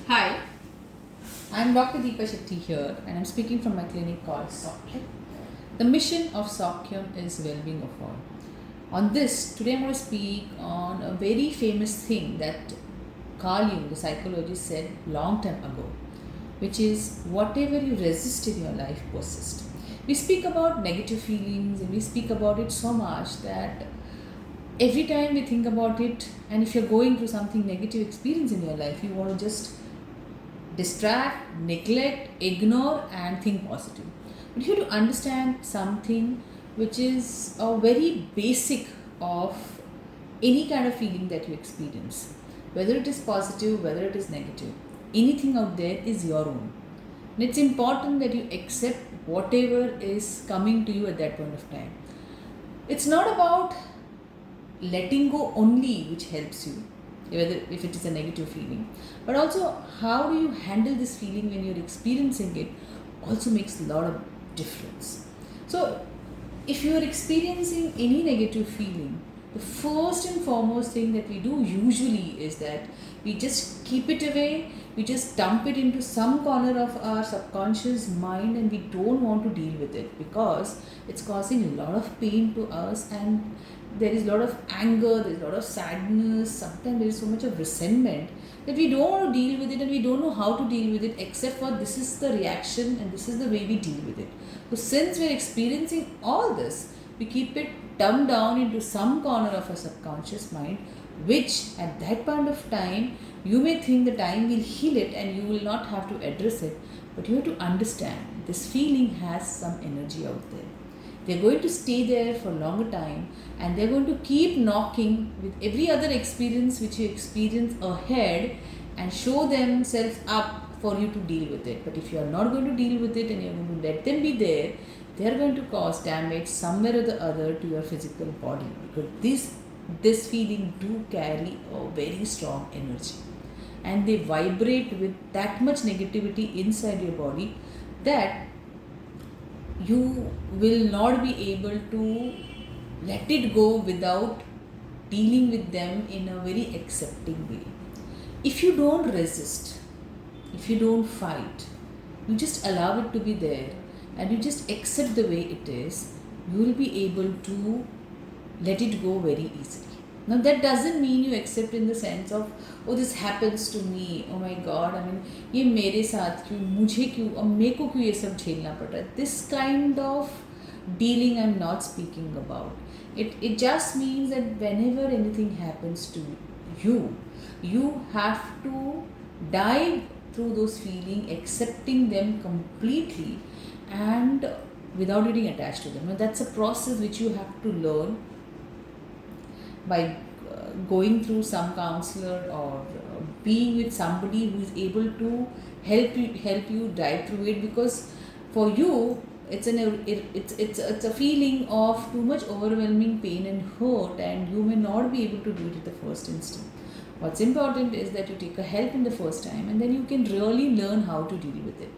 Hi, I'm Dr. Deepa Shetty here, and I'm speaking from my clinic called Sokyam. The mission of Sokyam is well-being of all. On this, today I'm going to speak on a very famous thing that Carl Jung, the psychologist, said long time ago, which is whatever you resist in your life persist. We speak about negative feelings and we speak about it so much that every time we think about it, and if you're going through something negative experience in your life, you want to just distract, neglect, ignore, and think positive. But you have to understand something which is a very basic of any kind of feeling that you experience, whether it is positive, whether it is negative. Anything out there is your own. And it's important that you accept whatever is coming to you at that point of time. It's not about letting go only which helps you, whether if it is a negative feeling, but also how do you handle this feeling when you're experiencing it also makes a lot of difference. So if you are experiencing any negative feeling, the first and foremost thing that we do usually is that we just keep it away, we just dump it into some corner of our subconscious mind, and we don't want to deal with it because it's causing a lot of pain to us, and there is a lot of anger, there is a lot of sadness, sometimes there is so much of resentment that we don't want to deal with it, and we don't know how to deal with it except for this is the reaction and this is the way we deal with it. So since we're experiencing all this, we keep it dumbed down into some corner of our subconscious mind, which at that point of time you may think the time will heal it and you will not have to address it, but you have to understand this feeling has some energy out there. They're going to stay there for a longer time, and they're going to keep knocking with every other experience which you experience ahead and show themselves up for you to deal with it. But if you are not going to deal with it and you're going to let them be there, they are going to cause damage somewhere or the other to your physical body, because this feeling do carry a very strong energy, and they vibrate with that much negativity inside your body that you will not be able to let it go without dealing with them in a very accepting way. If you don't resist, if you don't fight, you just allow it to be there and you just accept the way it is, you will be able to let it go very easily. Now that doesn't mean you accept in the sense of, oh, this happens to me, oh my god, I mean, ये मेरे साथ क्यों, मुझे क्यों, और मेरे को क्यों ये सब झेलना पड़ रहा है. This kind of dealing I'm not speaking about. It just means that whenever anything happens to you have to dive through those feelings, accepting them completely, and without getting attached to them. Now that's a process which you have to learn by going through some counselor or being with somebody who is able to help you dive through it, because for you it's a feeling of too much overwhelming pain and hurt, and you may not be able to do it at the first instant. What's important is that you take a help in the first time, and then you can really learn how to deal with it.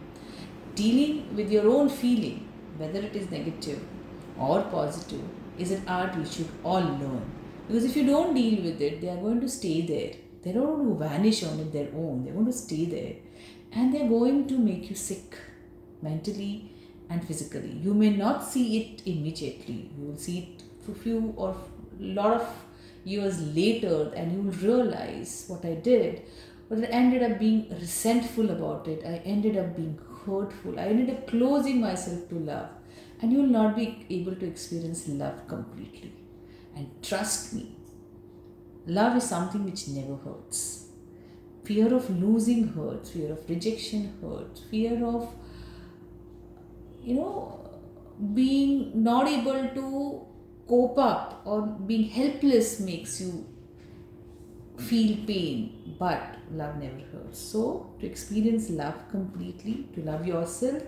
Dealing with your own feeling, whether it is negative or positive, is an art we should all learn. Because if you don't deal with it, they are going to stay there. They're not going to vanish on their own. They're going to stay there. And they're going to make you sick mentally and physically. You may not see it immediately. You will see it for few or lot of years later, and you will realize what I did. But I ended up being resentful about it. I ended up being hurtful. I ended up closing myself to love. And you will not be able to experience love completely. And trust me, love is something which never hurts. Fear of losing hurts, fear of rejection hurts, fear of, being not able to cope up or being helpless makes you feel pain, but love never hurts. So, to experience love completely, to love yourself,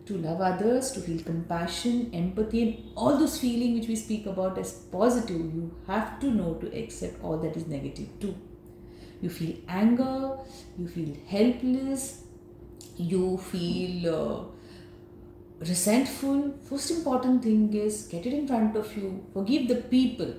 to love others, to feel compassion, empathy, and all those feelings which we speak about as positive, you have to know to accept all that is negative too. You feel anger, you feel helpless, you feel resentful. First important thing is get it in front of you, forgive the people.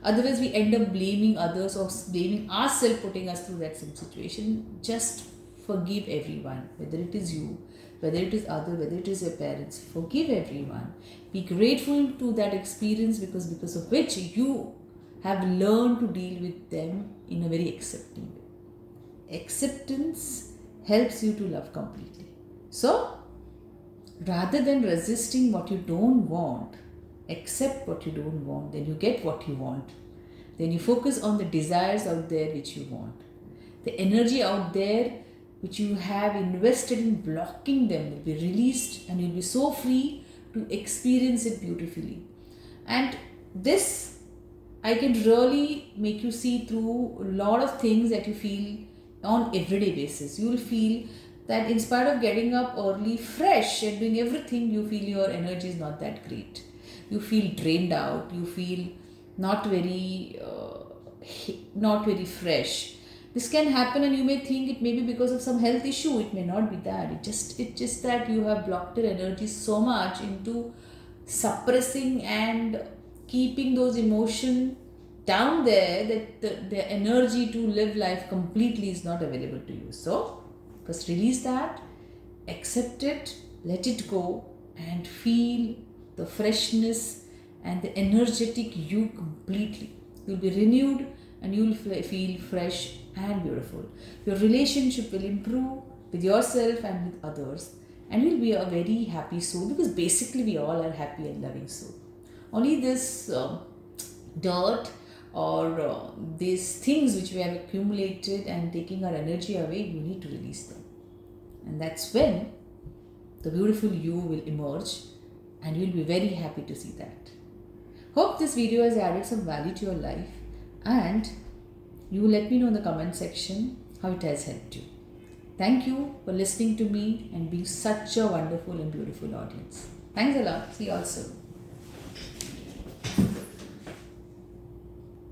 Otherwise, we end up blaming others or blaming ourselves, putting us through that same situation. Just forgive everyone, whether it is you, whether it is other, whether it is your parents. Forgive everyone. Be grateful to that experience, because of which you have learned to deal with them in a very accepting way. Acceptance helps you to love completely. So, rather than resisting what you don't want, accept what you don't want, then you get what you want. Then you focus on the desires out there which you want. The energy out there which you have invested in blocking them will be released, and you'll be so free to experience it beautifully. And this, I can really make you see through a lot of things that you feel on everyday basis. You will feel that in spite of getting up early, fresh and doing everything, you feel your energy is not that great. You feel drained out. You feel not very fresh. This can happen, and you may think it may be because of some health issue. It may not be that. It's just that you have blocked your energy so much into suppressing and keeping those emotions down there that the energy to live life completely is not available to you. So first release that, accept it, let it go, and feel the freshness and the energetic you completely. You'll be renewed, and you'll feel fresh and beautiful. Your relationship will improve with yourself and with others, and you'll be a very happy soul, because basically we all are happy and loving soul. Only this dirt or these things which we have accumulated and taking our energy away, you need to release them. And that's when the beautiful you will emerge, and you'll be very happy to see that. Hope this video has added some value to your life, and you will let me know in the comment section how it has helped you. Thank you for listening to me and being such a wonderful and beautiful audience. Thanks a lot. See you all soon.